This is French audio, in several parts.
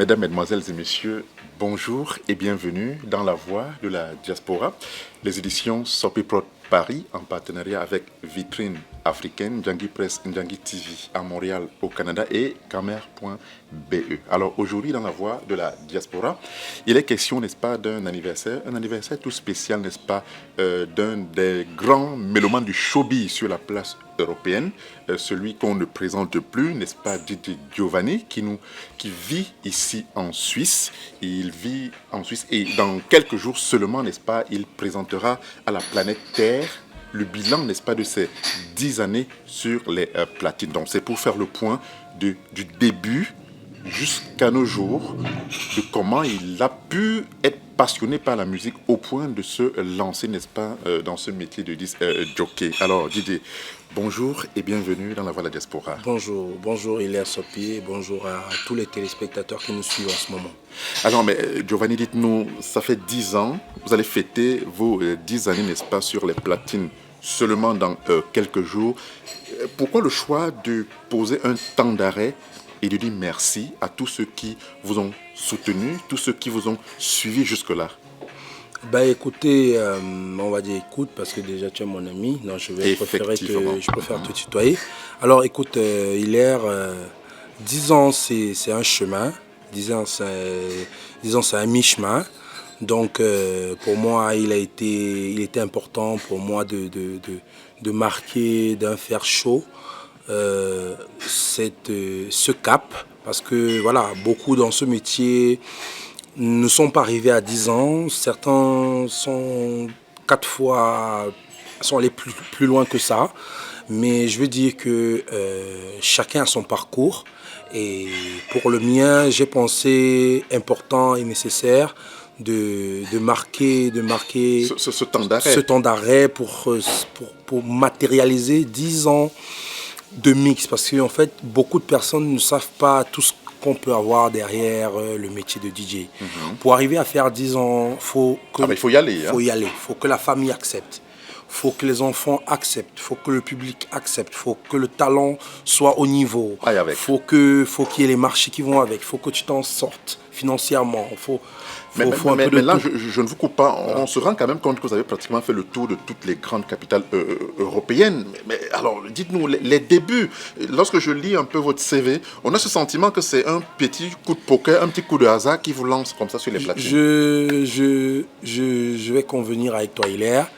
Mesdames, Mesdemoiselles et Messieurs, bonjour et bienvenue dans La Voix de la Diaspora, les éditions Sopiprod Paris en partenariat avec Vitrine Africaine, Ndjangi Press, Ndjangi TV à Montréal au Canada et Camer.be. Alors aujourd'hui dans La Voix de la Diaspora, il est question, n'est-ce pas, d'un anniversaire, un anniversaire tout spécial, n'est-ce pas, d'un des grands mélomanes du showbiz sur la place européenne, celui qu'on ne présente plus, n'est-ce pas, Didi Giovanni, qui vit ici en Suisse. Il vit en Suisse et dans quelques jours seulement, n'est-ce pas, il présentera à la planète Terre le bilan, n'est-ce pas, de ses 10 années sur les platines. Donc c'est pour faire le point du début jusqu'à nos jours, de comment il a pu être passionné par la musique au point de se lancer, n'est-ce pas, dans ce métier de disque jockey. Alors Didier, bonjour et bienvenue dans La Voix de la Diaspora. Bonjour Ilia Sopi, bonjour à tous les téléspectateurs qui nous suivent en ce moment. Alors, mais Giovanni, dites-nous, ça fait 10 ans, vous allez fêter vos 10 années, n'est-ce pas, sur les platines seulement dans quelques jours. Pourquoi le choix de poser un temps d'arrêt et de dire merci à tous ceux qui vous ont soutenu, tous ceux qui vous ont suivi jusque-là? Bah écoutez, on va dire écoute parce que déjà tu es mon ami, non je préfère te tutoyer. Alors écoute, Hilaire, 10 ans c'est un chemin, 10 ans c'est un mi-chemin. Donc pour moi il était important pour moi de marquer, d'un faire chaud ce cap, parce que voilà, beaucoup dans ce métier ne sont pas arrivés à 10 ans, certains sont 4 fois, sont allés plus loin que ça, mais je veux dire que chacun a son parcours, et pour le mien, j'ai pensé important et nécessaire de marquer ce temps d'arrêt pour matérialiser 10 ans de mix, parce qu'en fait beaucoup de personnes ne savent pas tout ce qu'on peut avoir derrière le métier de DJ. Pour arriver à faire 10 ans, il faut y aller. Il faut que la famille accepte, il faut que les enfants acceptent, il faut que le public accepte, il faut que le talent soit au niveau, il faut qu'il y ait les marchés qui vont avec, il faut que tu t'en sortes financièrement, mais là, je ne vous coupe pas. On se rend quand même compte que vous avez pratiquement fait le tour de toutes les grandes capitales européennes. Mais alors, dites-nous, les débuts, lorsque je lis un peu votre CV, on a ce sentiment que c'est un petit coup de poker, un petit coup de hasard qui vous lance comme ça sur les platines. Je vais convenir avec toi, Hilaire.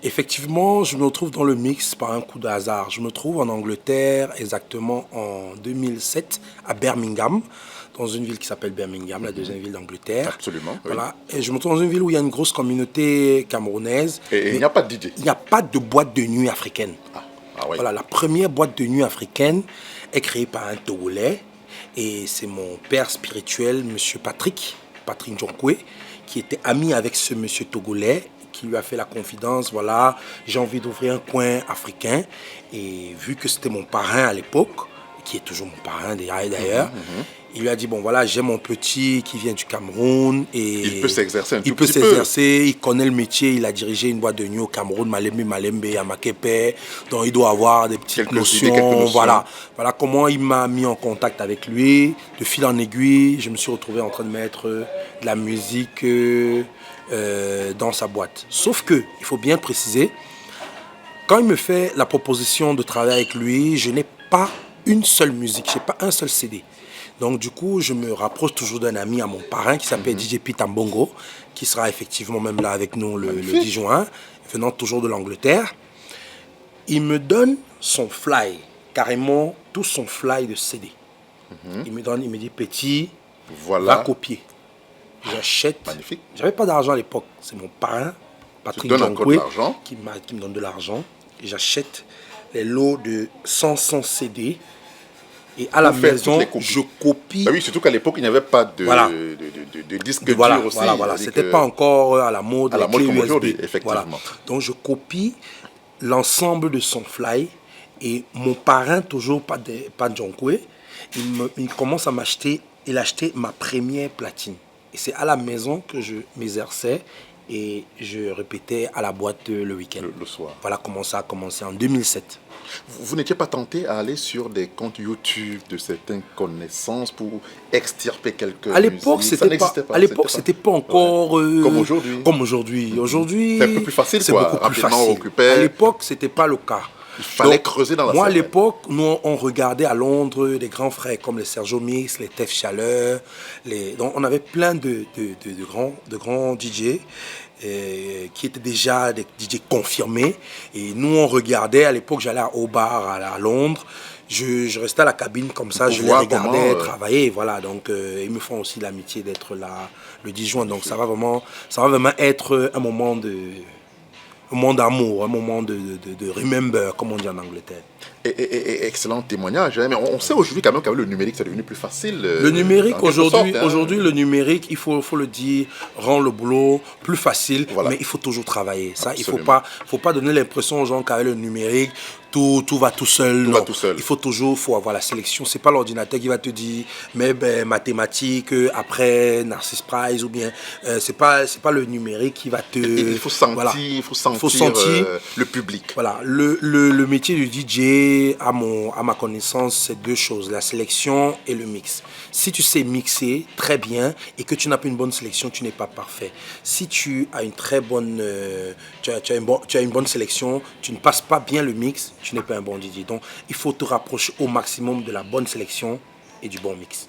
Effectivement, je me retrouve dans le mix par un coup de hasard. Je me trouve en Angleterre, exactement en 2007, à Birmingham, dans une ville qui s'appelle Birmingham, la deuxième ville d'Angleterre. Absolument. Voilà. Et je me trouve dans une ville où il y a une grosse communauté camerounaise. Et il n'y a pas de DJ. Il n'y a pas de boîte de nuit africaine. Oui. Voilà, la première boîte de nuit africaine est créée par un Togolais. Et c'est mon père spirituel, M. Patrick Ndjonkwe, qui était ami avec ce monsieur Togolais, qui lui a fait la confidence, voilà, j'ai envie d'ouvrir un coin africain. Et vu que c'était mon parrain à l'époque, qui est toujours mon parrain d'ailleurs, il lui a dit, bon voilà, j'ai mon petit qui vient du Cameroun. Et il peut s'exercer un petit peu. Il connaît le métier, il a dirigé une boîte de nuit au Cameroun, Malembe, à Makepe, donc il doit avoir des petites notions. Voilà comment il m'a mis en contact avec lui. De fil en aiguille, je me suis retrouvé en train de mettre de la musique dans sa boîte. Sauf que, il faut bien préciser, quand il me fait la proposition de travailler avec lui, je n'ai pas une seule musique, je n'ai pas un seul CD. Donc du coup, je me rapproche toujours d'un ami à mon parrain qui s'appelle DJ Pitambongo, qui sera effectivement même là avec nous le 10 juin, venant toujours de l'Angleterre. Il me donne son fly, carrément tout son fly de CD. Il me dit, petit, voilà. Va copier. J'achète. Magnifique. J'avais pas d'argent à l'époque. C'est mon parrain, Patrick Ndjonkwe, qui me donne de l'argent. Et j'achète les lots de 100 CD. Et à la maison, je copie. Bah oui, surtout qu'à l'époque, il n'y avait pas de disque dur aussi. Voilà. C'était pas encore à la mode, à la mode comme aujourd'hui, effectivement. Voilà. Donc je copie l'ensemble de son fly. Et mon parrain, toujours pas Ndjonkwe, il commence à m'acheter. Il a acheté ma première platine. Et c'est à la maison que je m'exerçais et je répétais à la boîte le week-end. Le soir. Voilà comment ça a commencé en 2007. Vous n'étiez pas tenté à aller sur des comptes YouTube de certaines connaissances pour extirper quelques À l'époque, musiques? c'était pas encore comme aujourd'hui. Comme aujourd'hui. Aujourd'hui, c'est un peu plus facile, c'est quoi. beaucoup plus Rapidement, facile. occupé. À l'époque, c'était pas le cas. Il fallait creuser dans la Moi, à scène. l'époque, nous, on regardait à Londres des grands frères comme les Sergio Mix, les Tef Chaleur. Donc, on avait plein de grands DJ qui étaient déjà des DJ confirmés. Et nous, on regardait. À l'époque, j'allais au bar à Londres. Je restais à la cabine comme ça, je les regardais travailler. Voilà, donc ils me font aussi l'amitié d'être là le 10 juin. Donc ça va vraiment être un moment d'amour, un moment de remember, comme on dit en Angleterre. Excellent témoignage. Hein. Mais on sait aujourd'hui quand même qu'avec le numérique, c'est devenu plus facile. Le numérique, aujourd'hui, le numérique, il faut le dire, rend le boulot plus facile, voilà. Mais il faut toujours travailler. Ça, absolument. Il faut pas donner l'impression aux gens qu'avec le numérique, tout va tout seul. Tout va tout seul. Il faut avoir la sélection. C'est pas l'ordinateur qui va te dire, mais mathématiques, après Narcisse Prize, ou bien c'est pas le numérique qui va te. Il faut sentir, voilà. il faut sentir le public. Voilà, le métier du DJ, à ma connaissance, c'est deux choses, la sélection et le mix. Si tu sais mixer très bien et que tu n'as pas une bonne sélection, tu n'es pas parfait. Si tu as une très bonne, tu as une bonne sélection, tu ne passes pas bien le mix, tu n'es pas un bon DJ. Donc, il faut te rapprocher au maximum de la bonne sélection et du bon mix.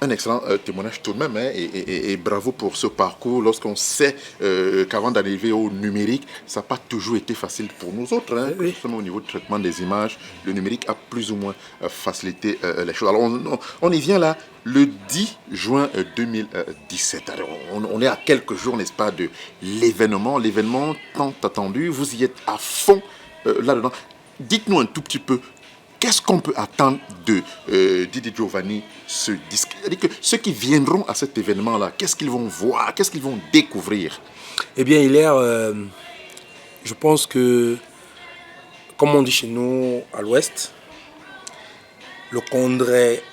Un excellent témoignage tout de même, hein, et bravo pour ce parcours. Lorsqu'on sait qu'avant d'arriver au numérique, ça n'a pas toujours été facile pour nous autres. Hein, oui. Justement au niveau du traitement des images, le numérique a plus ou moins facilité les choses. Alors on y vient là, le 10 juin 2017. Alors, on est à quelques jours, n'est-ce pas, de l'événement tant attendu. Vous y êtes à fond là-dedans. Dites-nous un tout petit peu. Qu'est-ce qu'on peut attendre de Didi Giovanni, ce disque? C'est-à-dire que ceux qui viendront à cet événement-là, qu'est-ce qu'ils vont voir? Qu'est-ce qu'ils vont découvrir? Eh bien, je pense que, comme on dit chez nous à l'Ouest, le condré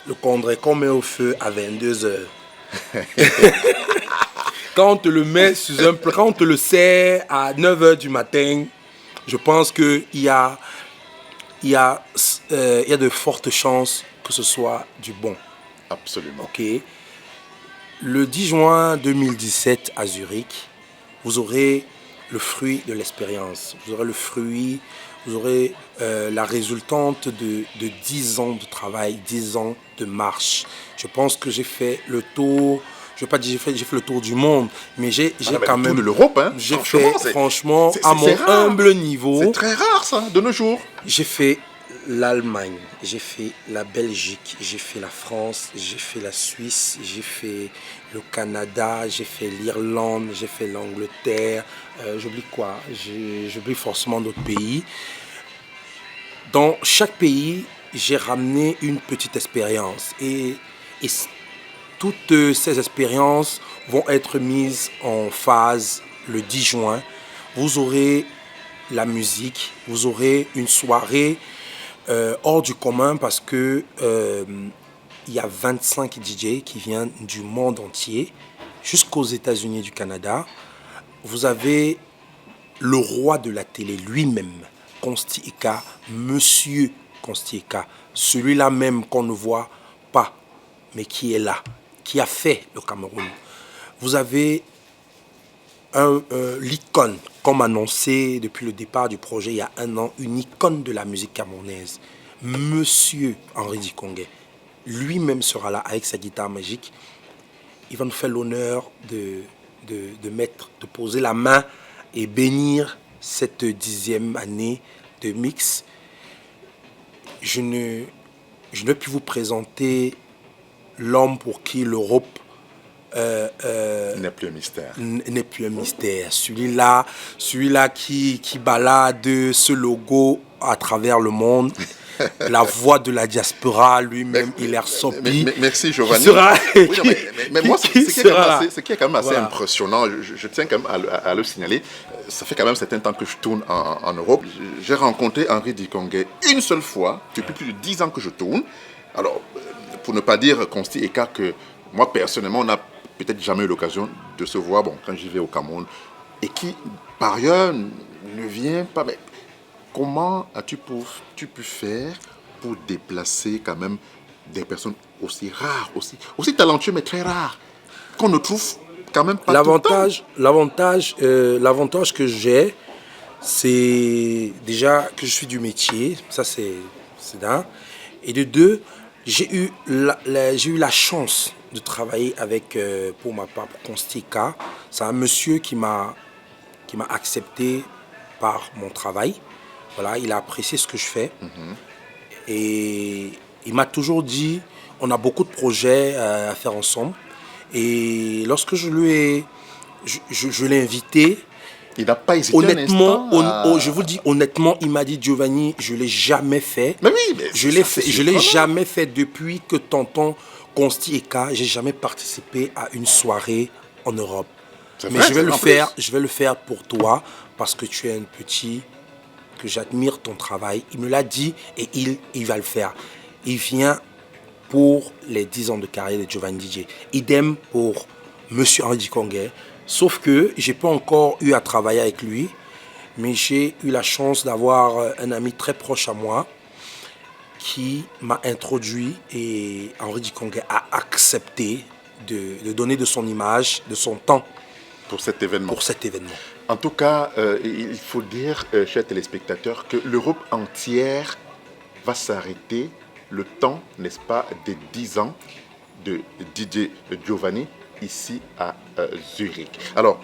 qu'on met au feu à 22h. Quand on te le met quand on te le sert à 9h du matin, je pense qu'il y a de fortes chances que ce soit du bon. Absolument. Ok. Le 10 juin 2017 à Zurich, vous aurez le fruit de l'expérience. Vous aurez la résultante de 10 ans de travail, 10 ans de marche. Je pense que j'ai fait le tour. Je ne vais pas dire j'ai fait le tour du monde, mais j'ai quand même. Le tour de l'Europe, hein. J'ai fait, franchement, à mon humble niveau. C'est très rare, ça, de nos jours. J'ai fait l'Allemagne, j'ai fait la Belgique, j'ai fait la France, j'ai fait la Suisse, j'ai fait le Canada, j'ai fait l'Irlande, j'ai fait l'Angleterre. J'oublie quoi? J'oublie forcément d'autres pays. Dans chaque pays, j'ai ramené une petite expérience. Et toutes ces expériences vont être mises en phase le 10 juin. Vous aurez la musique, vous aurez une soirée hors du commun parce que il y a 25 DJ qui viennent du monde entier jusqu'aux États-Unis et du Canada. Vous avez le roi de la télé lui-même, Consti Eka, Monsieur Consti Eka, celui-là même qu'on ne voit pas, mais qui est là, qui a fait le Cameroun. Vous avez l'icône, comme annoncé depuis le départ du projet il y a 1 an, une icône de la musique camerounaise, Monsieur Henri Dikongué. Lui-même sera là avec sa guitare magique. Il va nous faire l'honneur de poser la main et bénir cette 10e année de mix. Je ne vais plus vous présenter l'homme pour qui l'Europe n'est plus un mystère. N'est plus un mystère. Celui-là qui balade ce logo à travers le monde. La voix de la diaspora, lui-même, Hilaire Sopi. Merci, Giovanni. Mais moi, ce qui est quand même assez impressionnant, je tiens quand même à le signaler, ça fait quand même un certain temps que je tourne en Europe. J'ai rencontré Henri Dikongué une seule fois, depuis plus de 10 ans que je tourne. Alors, pour ne pas dire Consti Eka, que moi, personnellement, on a peut-être jamais eu l'occasion de se voir, bon, quand j'y vais au Cameroun, et qui, par ailleurs, ne vient pas. Mais comment tu pu faire pour déplacer quand même des personnes aussi rares, aussi talentueuses, mais très rares, qu'on ne trouve quand même pas tout le temps? L'avantage que j'ai, c'est déjà que je suis du métier, ça c'est d'un. Et de deux, j'ai eu la chance de travailler avec, pour ma part, pour Constica. C'est un monsieur qui m'a accepté par mon travail. Voilà, il a apprécié ce que je fais. Et il m'a toujours dit, on a beaucoup de projets à faire ensemble. Et lorsque je l'ai invité, Il n'a pas hésité honnêtement, un instant je vous dis honnêtement, il m'a dit Giovanni, je l'ai jamais fait. Mais oui, mais Je l'ai jamais fait depuis que tonton Consti Eka, j'ai jamais participé à une soirée en Europe. Mais vrai, je vais le faire pour toi parce que tu es un petit, que j'admire ton travail. Il me l'a dit et il va le faire. Il vient pour les 10 ans de carrière de Giovanni DJ. Idem pour Monsieur Henri Dikongué. Sauf que j'ai pas encore eu à travailler avec lui, mais j'ai eu la chance d'avoir un ami très proche à moi qui m'a introduit et Henri Dikongué a accepté de donner de son image, de son temps pour cet événement. En tout cas, il faut dire, chers téléspectateurs, que l'Europe entière va s'arrêter le temps, n'est-ce pas, des 10 ans de DJ Giovanni ici à Zurich. Alors,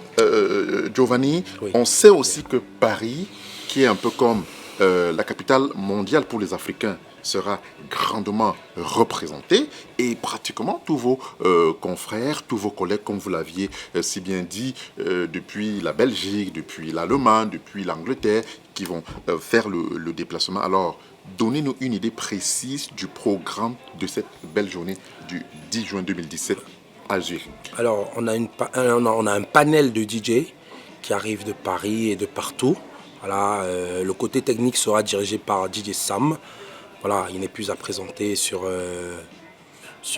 Giovanni, oui. On sait aussi que Paris, qui est un peu comme la capitale mondiale pour les Africains, sera grandement représenté et pratiquement tous vos confrères, tous vos collègues, comme vous l'aviez si bien dit, depuis la Belgique, depuis l'Allemagne, depuis l'Angleterre, qui vont faire le déplacement. Alors, donnez-nous une idée précise du programme de cette belle journée du 10 juin 2017 à Zurich. Alors, on a un panel de DJ qui arrive de Paris et de partout. Voilà, le côté technique sera dirigé par DJ Sam. Voilà, il n'est plus à présenter sur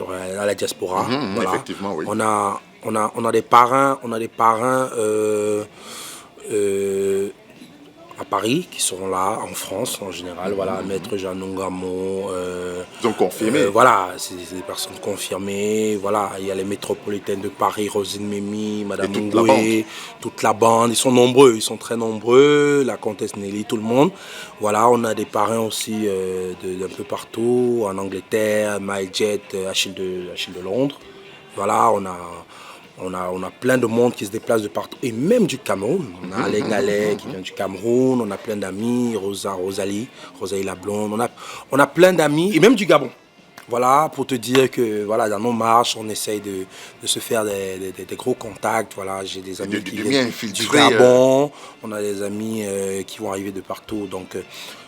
la diaspora. Voilà. Effectivement, oui. On a des parrains, à Paris qui seront là, en France en général. Voilà, Maître Jean Ngamo. Ils ont confirmé. Voilà, c'est des personnes confirmées. Voilà, il y a les métropolitaines de Paris, Rosine Mimi, Madame Ngoué, toute la bande. Ils sont nombreux, ils sont très nombreux. La comtesse Nelly, tout le monde. Voilà, on a des parrains aussi d'un peu partout, en Angleterre, MyJet, Achille de Londres. Voilà, on a plein de monde qui se déplace de partout, et même du Cameroun. On a Alain Gallet qui vient du Cameroun, on a plein d'amis, Rosalie la blonde, on a plein d'amis, et même du Gabon. Voilà, pour te dire que voilà, dans nos marches, on essaye de se faire des gros contacts. Voilà, j'ai des amis qui viennent du Gabon, on a des amis qui vont arriver de partout. Donc,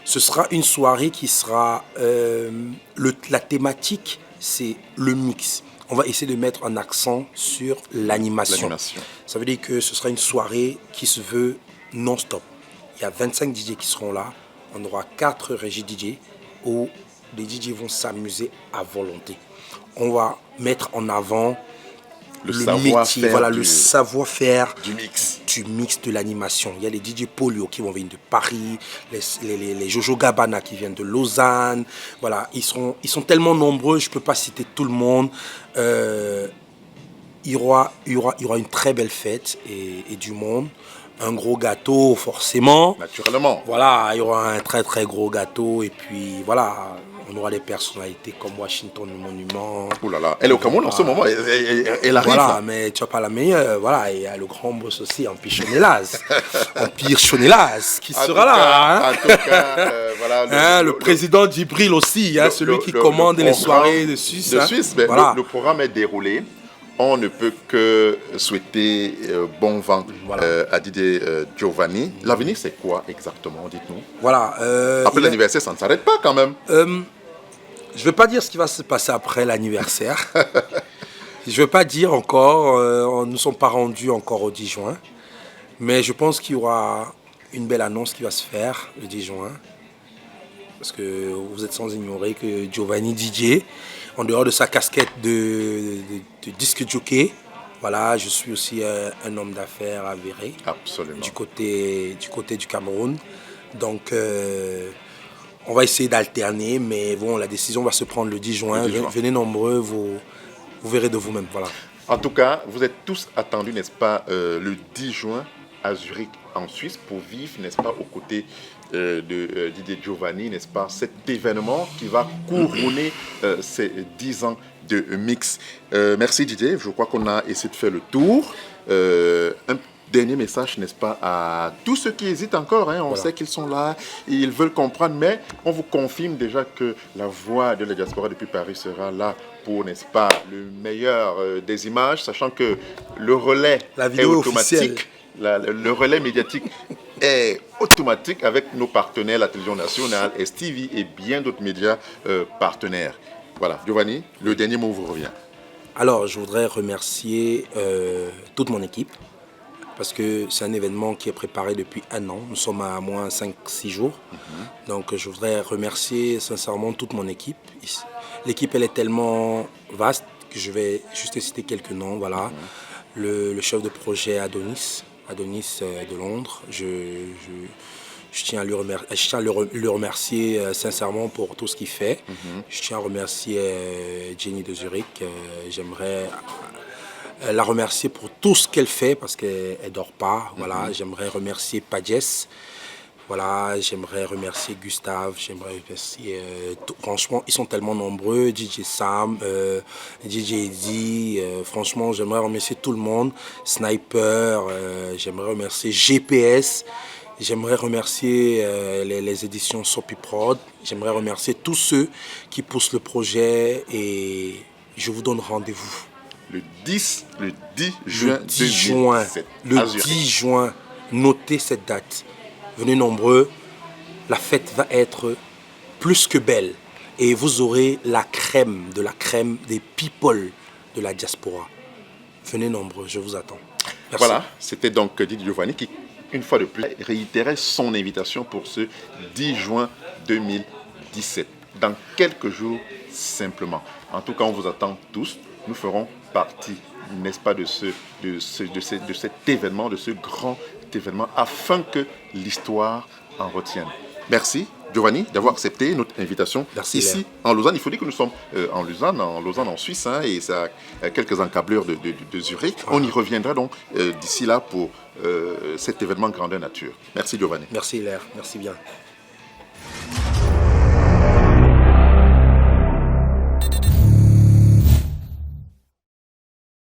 ce sera une soirée qui sera... la thématique, c'est le mix. On va essayer de mettre un accent sur l'animation. Ça veut dire que ce sera une soirée qui se veut non-stop. Il y a 25 DJ qui seront là. On aura 4 régies DJ où les DJ vont s'amuser à volonté. On va mettre en avant le métier, voilà, le savoir-faire du mix de l'animation. Il y a les DJ Polio qui vont venir de Paris, les Jojo Gabana qui viennent de Lausanne. Voilà, ils sont tellement nombreux, je ne peux pas citer tout le monde. Il y aura une très belle fête et du monde. Un gros gâteau, forcément. Naturellement. Voilà, il y aura un très très gros gâteau. Et puis voilà, on aura des personnalités comme Washington le Monument. Ouh là là, elle est au Cameroun en ce moment, elle arrive. Voilà, mais tu n'as pas la meilleure. Voilà, il y a le grand boss aussi, Empire Chonelaz. Empire Chonelaz qui sera là. En tout cas, voilà. Le président Djibril aussi, celui qui commande les soirées de Suisse. Mais voilà. Le programme est déroulé. On ne peut que souhaiter bon vent à Didier Giovanni. L'avenir, c'est quoi exactement? Dites-nous. Voilà. Après l'anniversaire, ça ne s'arrête pas quand même. Je ne veux pas dire ce qui va se passer après l'anniversaire. Je ne veux pas dire encore. Nous ne sommes pas rendus encore au 10 juin. Mais je pense qu'il y aura une belle annonce qui va se faire le 10 juin. Parce que vous êtes sans ignorer que Giovanni DJ, en dehors de sa casquette de disque jockey, Voilà, je suis aussi un homme d'affaires avéré. Absolument. Du côté du Cameroun. Donc, on va essayer d'alterner, mais bon, la décision va se prendre le 10 juin. Venez nombreux, vous verrez de vous-même. Voilà. En tout cas, vous êtes tous attendus, n'est-ce pas, le 10 juin à Zurich, en Suisse, pour vivre, n'est-ce pas, aux côtés de Didier Giovanni, n'est-ce pas, cet événement qui va couronner ces 10 ans de mix. Merci Didier, je crois qu'on a essayé de faire le tour. Un dernier message, n'est-ce pas, à tous ceux qui hésitent encore, hein, on sait qu'ils sont là, ils veulent comprendre, mais on vous confirme déjà que la voix de la diaspora depuis Paris sera là pour, n'est-ce pas, le meilleur des images, sachant que le relais est automatique, le relais médiatique est automatique avec nos partenaires, la télévision nationale, STV et bien d'autres médias partenaires. Voilà, Giovanni, le dernier mot vous revient. Alors, je voudrais remercier toute mon équipe, parce que c'est un événement qui est préparé depuis un an. Nous sommes à moins 5-6 jours. Donc je voudrais remercier sincèrement toute mon équipe. L'équipe, elle est tellement vaste que je vais juste citer quelques noms. Voilà. Le chef de projet Adonis de Londres. Je tiens à le remercier sincèrement pour tout ce qu'il fait. Je tiens à remercier Jenny de Zurich. J'aimerais la remercier pour tout ce qu'elle fait parce qu'elle ne dort pas. Voilà. J'aimerais remercier Padjes. Voilà. J'aimerais remercier Gustave. J'aimerais remercier... franchement, ils sont tellement nombreux. DJ Sam, DJ Eddie. Franchement, j'aimerais remercier tout le monde. Sniper. J'aimerais remercier GPS. J'aimerais remercier les éditions Soppy Prod. J'aimerais remercier tous ceux qui poussent le projet et je vous donne rendez-vous. Le 10 juin 2017. Le 10 juin, notez cette date. Venez nombreux, la fête va être plus que belle. Et vous aurez la crème des people de la diaspora. Venez nombreux, je vous attends. Merci. Voilà, c'était donc Didier Giovanni qui, une fois de plus, réitérait son invitation pour ce 10 juin 2017. Dans quelques jours, simplement. En tout cas, on vous attend tous. Nous ferons partie, n'est-ce pas, de cet événement, de ce grand événement, afin que l'histoire en retienne. Merci, Giovanni, d'avoir accepté notre invitation. Merci, ici, Léa. en Lausanne. Il faut dire que nous sommes en Lausanne, en Suisse, hein, et ça a quelques encablures de Zurich. On y reviendra donc d'ici là pour cet événement grandeur nature. Merci, Giovanni. Merci, Léa. Merci bien.